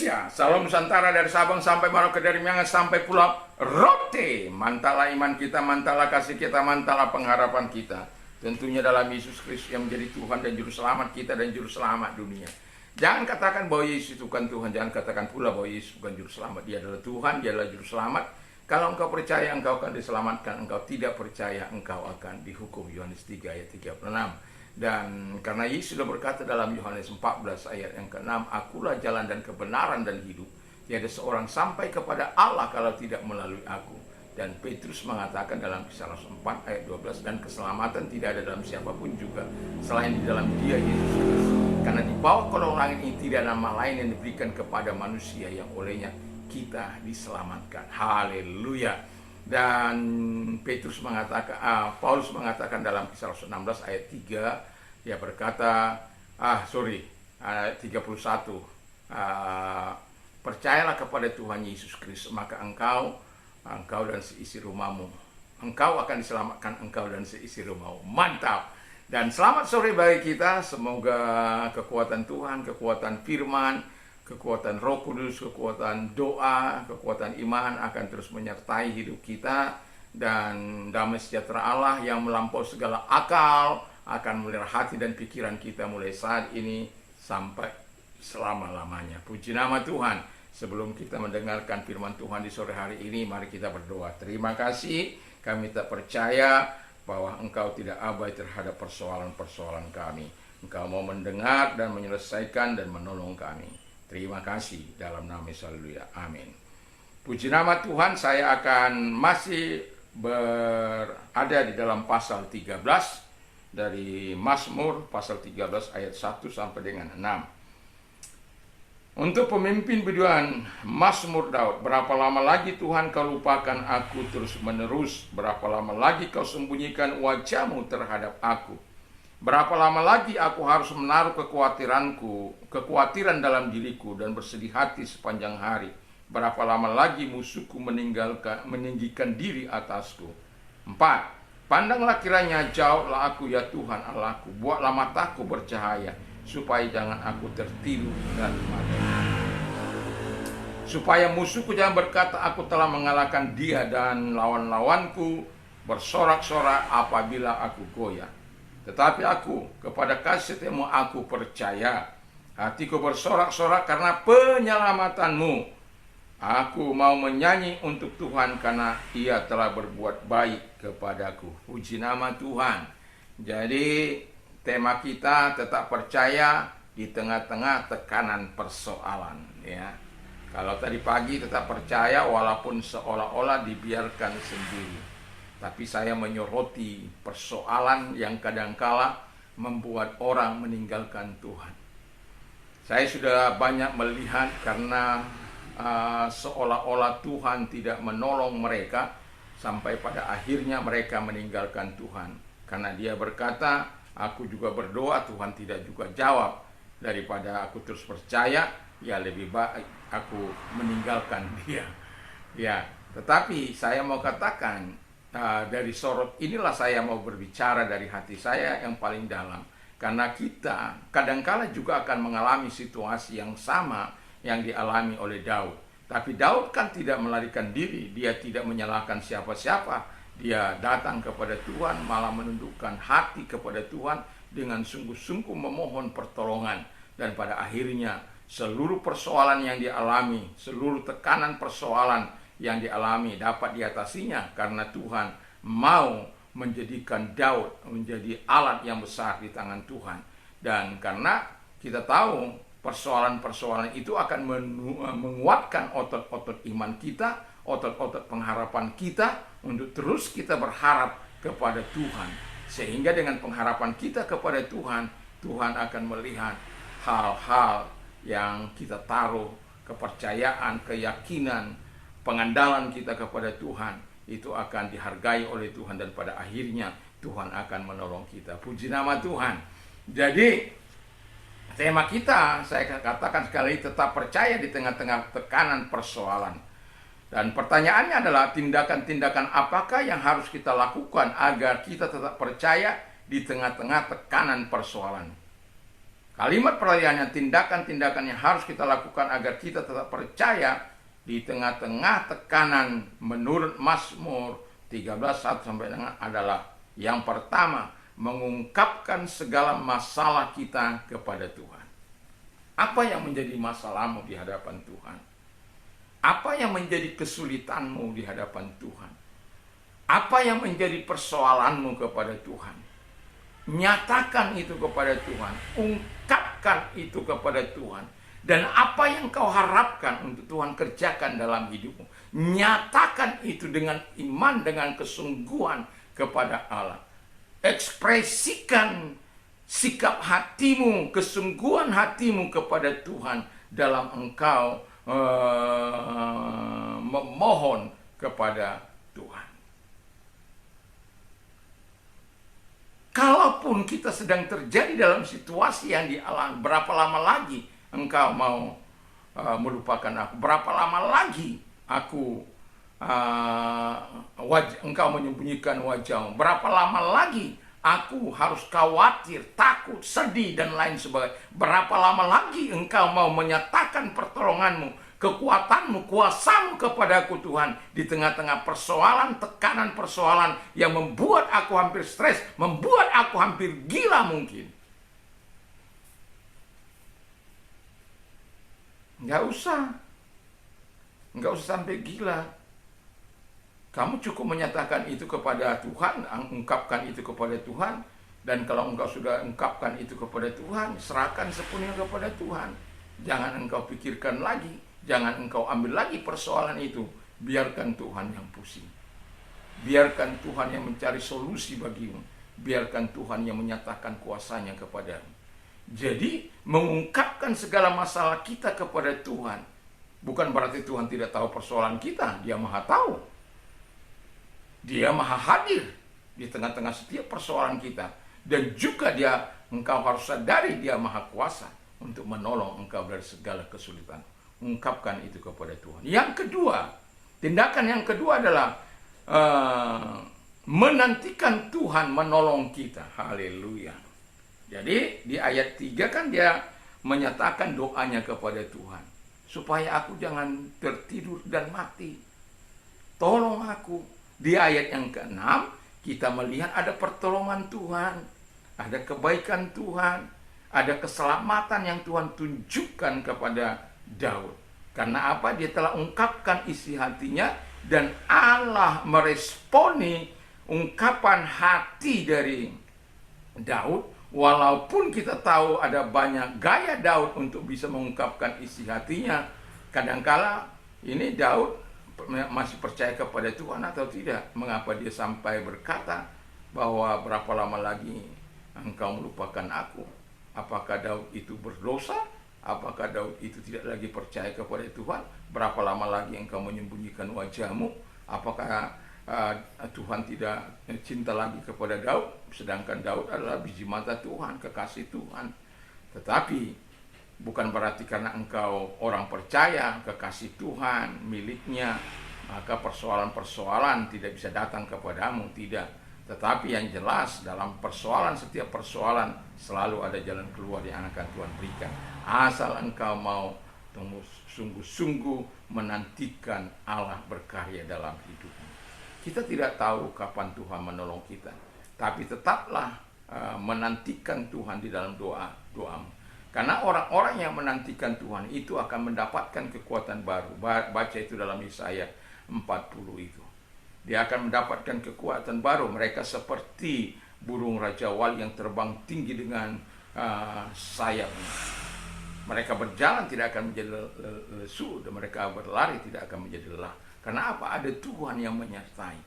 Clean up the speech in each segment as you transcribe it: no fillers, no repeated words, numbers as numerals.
Indonesia, Salam Nusantara dari Sabang sampai Merauke, dari Miangas sampai Pulau Rote. Mantalah iman kita, mantalah kasih kita, mantalah pengharapan kita. Tentunya dalam Yesus Kristus yang menjadi Tuhan dan Juru Selamat kita dan Juru Selamat dunia. Jangan katakan bahwa Yesus itu bukan Tuhan, jangan katakan pula bahwa Yesus bukan Juru Selamat. Dia adalah Tuhan, dia adalah Juru Selamat. Kalau engkau percaya, engkau akan diselamatkan. Engkau tidak percaya, engkau akan dihukum. Yohanes 3 ayat 36. Dan karena Yesus sudah berkata dalam Yohanes 14 ayat yang ke-6, akulah jalan dan kebenaran dan hidup. Tiada seorang sampai kepada Allah kalau tidak melalui aku. Dan Petrus mengatakan dalam Kisah Rasul 4 ayat 12, dan keselamatan tidak ada dalam siapapun juga selain di dalam Dia, Yesus Kristus. Karena di bawah kolong langit ini tidak ada nama lain yang diberikan kepada manusia yang olehnya kita diselamatkan. Haleluya. Dan Petrus mengatakan, Paulus mengatakan dalam Kisah Rasul 16 ayat 3, dia berkata, ayat 31, percayalah kepada Tuhan Yesus Kristus, maka engkau dan seisi rumahmu, engkau akan diselamatkan, engkau dan seisi rumahmu. Mantap. Dan selamat sore bagi kita. Semoga kekuatan Tuhan, kekuatan firman, kekuatan Roh Kudus, kekuatan doa, kekuatan iman akan terus menyertai hidup kita. Dan damai sejahtera Allah yang melampaui segala akal akan melihara hati dan pikiran kita mulai saat ini sampai selama-lamanya. Puji nama Tuhan. Sebelum kita mendengarkan firman Tuhan di sore hari ini, mari kita berdoa. Terima kasih, kami tak percaya bahwa Engkau tidak abai terhadap persoalan-persoalan kami. Engkau mau mendengar dan menyelesaikan dan menolong kami. Terima kasih dalam nama Yesus. Haleluya. Amin. Puji nama Tuhan, saya akan masih berada di dalam pasal 13 dari Mazmur, pasal 13 ayat 1 sampai dengan 6. Untuk pemimpin biduan, Mazmur Daud. Berapa lama lagi Tuhan kau lupakan aku terus menerus? Berapa lama lagi kau sembunyikan wajahmu terhadap aku? Berapa lama lagi aku harus menaruh kekhawatiran dalam diriku dan bersedih hati sepanjang hari? Berapa lama lagi musuhku meninggikan diri atasku? 4. Pandanglah kiranya jauhlah aku ya Tuhan Allahku, buatlah mataku bercahaya, supaya jangan aku tertiru dan mati. Supaya musuhku jangan berkata aku telah mengalahkan dia, dan lawan-lawanku bersorak-sorak apabila aku goyah. Tetapi aku kepada kasih setiamu aku percaya. Hatiku bersorak-sorak karena penyelamatanmu. Aku mau menyanyi untuk Tuhan karena Ia telah berbuat baik kepadaku. Puji nama Tuhan. Jadi tema kita tetap percaya di tengah-tengah tekanan persoalan, ya. Kalau tadi pagi tetap percaya walaupun seolah-olah dibiarkan sendiri. Tapi saya menyoroti persoalan yang kadangkala membuat orang meninggalkan Tuhan. Saya sudah banyak melihat karena seolah-olah Tuhan tidak menolong mereka, sampai pada akhirnya mereka meninggalkan Tuhan. Karena dia berkata, aku juga berdoa, Tuhan tidak juga jawab. Daripada aku terus percaya, ya lebih baik aku meninggalkan dia. Ya, tetapi saya mau katakan, dari sorot inilah saya mau berbicara dari hati saya yang paling dalam. Karena kita kadangkala juga akan mengalami situasi yang sama yang dialami oleh Daud. Tapi Daud kan tidak melarikan diri, dia tidak menyalahkan siapa-siapa. Dia datang kepada Tuhan, malah menundukkan hati kepada Tuhan dengan sungguh-sungguh memohon pertolongan. Dan pada akhirnya seluruh persoalan yang dialami, seluruh tekanan persoalan yang dialami dapat diatasinya karena Tuhan mau menjadikan Daud menjadi alat yang besar di tangan Tuhan. Dan karena kita tahu persoalan-persoalan itu akan menguatkan otot-otot iman kita, otot-otot pengharapan kita untuk terus kita berharap kepada Tuhan. Sehingga dengan pengharapan kita kepada Tuhan, Tuhan akan melihat hal-hal yang kita taruh, kepercayaan, keyakinan, pengandalan kita kepada Tuhan, itu akan dihargai oleh Tuhan, dan pada akhirnya Tuhan akan menolong kita. Puji nama Tuhan. Jadi tema kita, saya katakan sekali, tetap percaya di tengah-tengah tekanan persoalan. Dan pertanyaannya adalah tindakan-tindakan apakah yang harus kita lakukan agar kita tetap percaya di tengah-tengah tekanan persoalan. Kalimat peralihannya tindakan-tindakan yang harus kita lakukan agar kita tetap percaya di tengah-tengah tekanan menurut Mazmur 13:1 sampai dengan adalah yang pertama, mengungkapkan segala masalah kita kepada Tuhan. Apa yang menjadi masalahmu di hadapan Tuhan? Apa yang menjadi kesulitanmu di hadapan Tuhan? Apa yang menjadi persoalanmu kepada Tuhan? Nyatakan itu kepada Tuhan, ungkapkan itu kepada Tuhan. Dan apa yang kau harapkan untuk Tuhan kerjakan dalam hidupmu, nyatakan itu dengan iman, dengan kesungguhan kepada Allah. Ekspresikan sikap hatimu, kesungguhan hatimu kepada Tuhan dalam engkau memohon kepada Tuhan. Kalaupun kita sedang terjadi dalam situasi yang dialami, berapa lama lagi engkau mau melupakan aku? Berapa lama lagi engkau menyembunyikan wajahmu? Berapa lama lagi aku harus khawatir, takut, sedih, dan lain sebagainya? Berapa lama lagi engkau mau menyatakan pertolonganmu, kekuatanmu, kuasamu kepada aku Tuhan, di tengah-tengah persoalan, tekanan persoalan yang membuat aku hampir stres, membuat aku hampir gila mungkin? Nggak usah sampai gila. Kamu cukup menyatakan itu kepada Tuhan, ungkapkan itu kepada Tuhan. Dan kalau engkau sudah ungkapkan itu kepada Tuhan, serahkan sepenuhnya kepada Tuhan. Jangan engkau pikirkan lagi, jangan engkau ambil lagi persoalan itu. Biarkan Tuhan yang pusing. Biarkan Tuhan yang mencari solusi bagimu. Biarkan Tuhan yang menyatakan kuasanya kepadamu. Jadi mengungkapkan segala masalah kita kepada Tuhan bukan berarti Tuhan tidak tahu persoalan kita. Dia maha tahu. Dia maha hadir di tengah-tengah setiap persoalan kita. Dan juga engkau harus sadari dia maha kuasa untuk menolong engkau dari segala kesulitan. Ungkapkan itu kepada Tuhan. Yang kedua, tindakan yang kedua adalah menantikan Tuhan menolong kita. Haleluya. Jadi di ayat 3 kan dia menyatakan doanya kepada Tuhan. Supaya aku jangan tertidur dan mati. Tolong aku. Di ayat yang ke-6 kita melihat ada pertolongan Tuhan. Ada kebaikan Tuhan. Ada keselamatan yang Tuhan tunjukkan kepada Daud. Karena apa? Dia telah ungkapkan isi hatinya. Dan Allah meresponi ungkapan hati dari Daud. Walaupun kita tahu ada banyak gaya Daud untuk bisa mengungkapkan isi hatinya, kadangkala ini Daud masih percaya kepada Tuhan atau tidak. Mengapa dia sampai berkata bahwa berapa lama lagi engkau melupakan aku? Apakah Daud itu berdosa? Apakah Daud itu tidak lagi percaya kepada Tuhan? Berapa lama lagi engkau menyembunyikan wajahmu? Apakah Tuhan tidak cinta lagi kepada Daud? Sedangkan Daud adalah biji mata Tuhan, kekasih Tuhan. Tetapi bukan berarti karena engkau orang percaya, kekasih Tuhan, miliknya, maka persoalan-persoalan tidak bisa datang kepadamu. Tidak. Tetapi yang jelas dalam setiap persoalan selalu ada jalan keluar yang akan Tuhan berikan. Asal engkau mau sungguh-sungguh menantikan Allah berkarya dalam hidupmu. Kita tidak tahu kapan Tuhan menolong kita, tapi tetaplah menantikan Tuhan di dalam doamu. Karena orang-orang yang menantikan Tuhan itu akan mendapatkan kekuatan baru. Baca itu dalam Yesaya 40 itu. Dia akan mendapatkan kekuatan baru. Mereka seperti burung Raja Wali yang terbang tinggi dengan sayapnya. Mereka berjalan tidak akan menjadi lesu, dan mereka berlari tidak akan menjadi lelah. Karena apa? Ada Tuhan yang menyertai.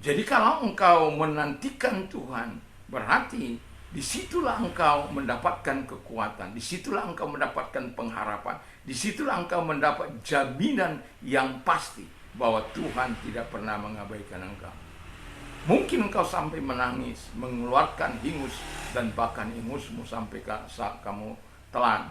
Jadi kalau engkau menantikan Tuhan, berarti disitulah engkau mendapatkan kekuatan, disitulah engkau mendapatkan pengharapan, disitulah engkau mendapat jaminan yang pasti bahwa Tuhan tidak pernah mengabaikan engkau. Mungkin engkau sampai menangis, mengeluarkan hingus, dan bahkan ingusmu sampai saat kamu telan.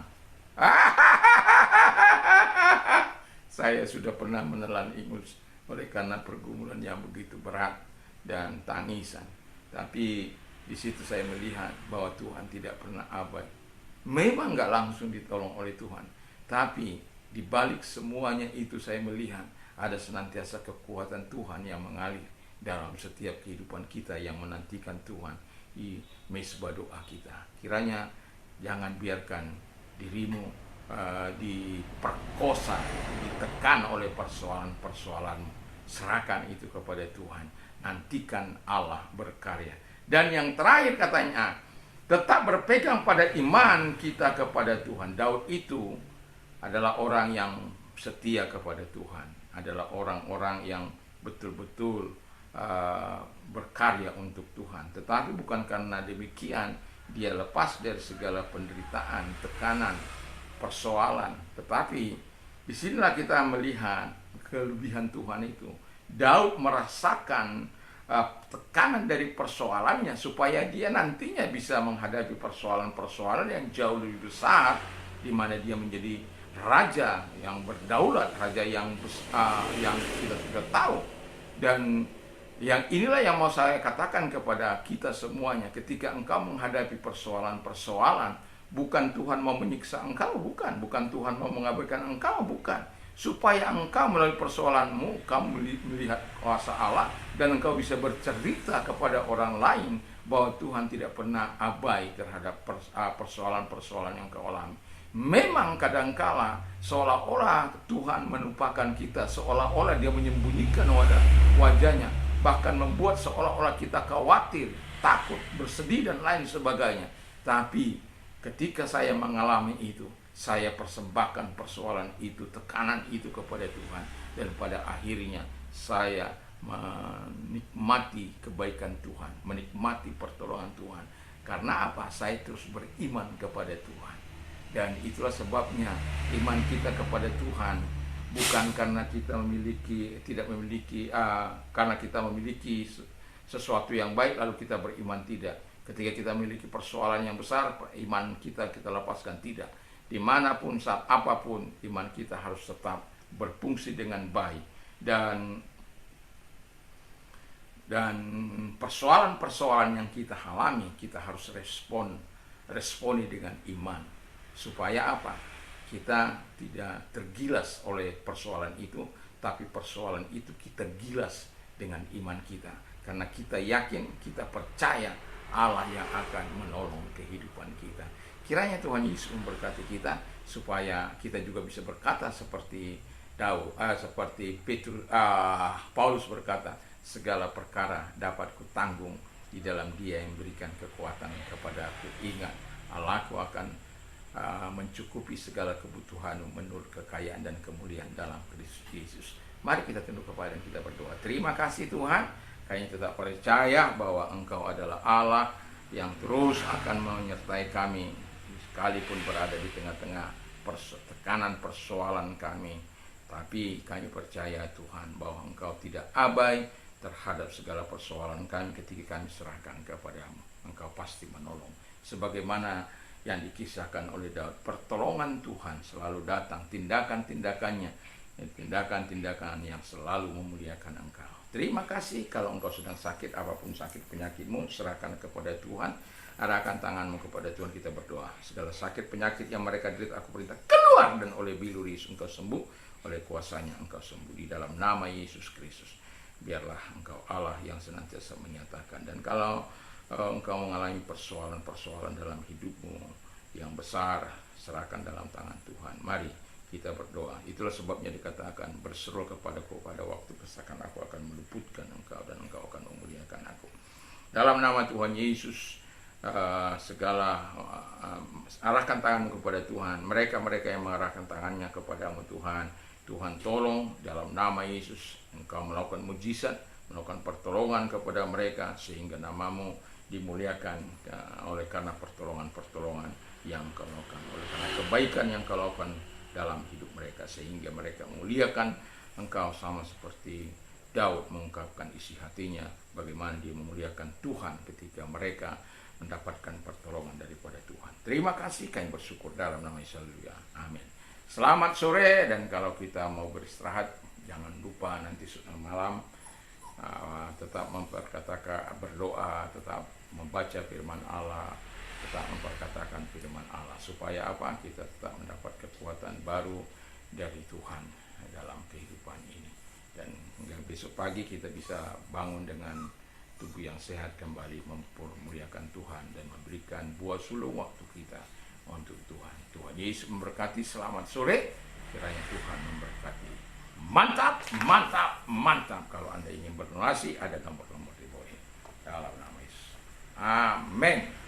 Saya sudah pernah menelan ingus oleh karena pergumulan yang begitu berat dan tangisan. Tapi di situ saya melihat bahwa Tuhan tidak pernah abai. memang nggak langsung ditolong oleh Tuhan. Tapi di balik semuanya itu saya melihat ada senantiasa kekuatan Tuhan yang mengalir dalam setiap kehidupan kita yang menantikan Tuhan di mesbah doa kita. Kiranya jangan biarkan dirimu diperkosa, ditekan oleh persoalan-persoalanmu. Serahkan itu kepada Tuhan. Nantikan Allah berkarya. Dan yang terakhir katanya, tetap berpegang pada iman kita kepada Tuhan. Daud itu adalah orang yang setia kepada Tuhan. Adalah orang-orang yang betul-betul berkarya untuk Tuhan. Tetapi bukan karena demikian dia lepas dari segala penderitaan, tekanan, persoalan. Tetapi disinilah kita melihat kelebihan Tuhan itu. Daud merasakan tekanan dari persoalannya supaya dia nantinya bisa menghadapi persoalan-persoalan yang jauh lebih besar, di mana dia menjadi raja yang berdaulat, raja yang kita sudah tahu. Dan yang inilah yang mau saya katakan kepada kita semuanya, ketika engkau menghadapi persoalan-persoalan, bukan Tuhan mau menyiksa engkau, bukan Tuhan mau mengabaikan engkau, bukan. Supaya engkau melalui persoalanmu, kamu melihat kuasa Allah, dan engkau bisa bercerita kepada orang lain bahwa Tuhan tidak pernah abai terhadap persoalan-persoalan yang kau alami. Memang kadangkala seolah-olah Tuhan melupakan kita, seolah-olah dia menyembunyikan wajahnya, bahkan membuat seolah-olah kita khawatir, takut, bersedih dan lain sebagainya. Tapi ketika saya mengalami itu, saya persembahkan persoalan itu, tekanan itu kepada Tuhan, dan pada akhirnya saya menikmati kebaikan Tuhan, menikmati pertolongan Tuhan. Karena apa? Saya terus beriman kepada Tuhan. Dan itulah sebabnya iman kita kepada Tuhan bukan karena kita karena kita memiliki sesuatu yang baik lalu kita beriman, tidak. Ketika kita memiliki persoalan yang besar, iman kita lepaskan, tidak. Dimanapun, saat apapun, iman kita harus tetap berfungsi dengan baik. Dan persoalan-persoalan yang kita alami, kita harus responi dengan iman. Supaya apa? Kita tidak tergilas oleh persoalan itu, tapi persoalan itu kita gilas dengan iman kita. Karena kita yakin, kita percaya Allah yang akan menolong kehidupan kita. Kiranya Tuhan Yesus memberkati kita supaya kita juga bisa berkata seperti Paulus berkata, segala perkara dapat kutanggung di dalam Dia yang memberikan kekuatan kepada aku. Ingat, Allahku akan mencukupi segala kebutuhanmu menurut kekayaan dan kemuliaan dalam Kristus Yesus. Mari kita tunduk kepala dan kita berdoa. Terima kasih Tuhan, kami tetap percaya bahwa Engkau adalah Allah yang terus akan menyertai kami sekalipun berada di tengah-tengah tekanan persoalan kami. Tapi kami percaya Tuhan bahwa Engkau tidak abai terhadap segala persoalan kami ketika kami serahkan kepadamu. Engkau pasti menolong. Sebagaimana yang dikisahkan oleh Daud, pertolongan Tuhan selalu datang, tindakan-tindakannya yang selalu memuliakan Engkau. Terima kasih. Kalau engkau sedang sakit, apapun sakit penyakitmu, serahkan kepada Tuhan. Arahkan tanganmu kepada Tuhan, kita berdoa. Segala sakit penyakit yang mereka derita, aku perintah keluar, dan oleh bilur Yesus engkau sembuh, oleh kuasanya engkau sembuh di dalam nama Yesus Kristus. Biarlah engkau Allah yang senantiasa menyatakan. Dan kalau engkau mengalami persoalan-persoalan dalam hidupmu yang besar, serahkan dalam tangan Tuhan. Mari kita berdoa. Itulah sebabnya dikatakan, berseru kepadaku pada waktu kesakan, aku akan meluputkan engkau dan engkau akan memuliakan aku. Dalam nama Tuhan Yesus, arahkan tanganmu kepada Tuhan. Mereka yang mengarahkan tangannya kepadamu Tuhan, Tuhan tolong dalam nama Yesus. Engkau melakukan mujizat, melakukan pertolongan kepada mereka, sehingga namamu dimuliakan oleh karena pertolongan-pertolongan yang kau lakukan, oleh karena kebaikan yang kau lakukan dalam hidup mereka, sehingga mereka memuliakan engkau sama seperti Daud mengungkapkan isi hatinya bagaimana dia memuliakan Tuhan ketika mereka mendapatkan pertolongan daripada Tuhan. Terima kasih, kami bersyukur dalam nama Yesus. Amin. Selamat sore, dan kalau kita mau beristirahat, jangan lupa nanti malam tetap berdoa, tetap membaca firman Allah, tetap memperkatakan firman Allah. Supaya apa? Kita tetap mendapat kekuatan baru dari Tuhan dalam kehidupan ini. Dan hingga besok pagi kita bisa bangun dengan tubuh yang sehat kembali, mempermuliakan Tuhan dan memberikan buah sulung waktu kita untuk Tuhan. Tuhan Yesus memberkati. Selamat sore. Kiranya Tuhan memberkati. Mantap, mantap, mantap. Kalau Anda ingin berdonasi, ada nomor-nomor di bawah ini. Dalam nama Yesus. Amin.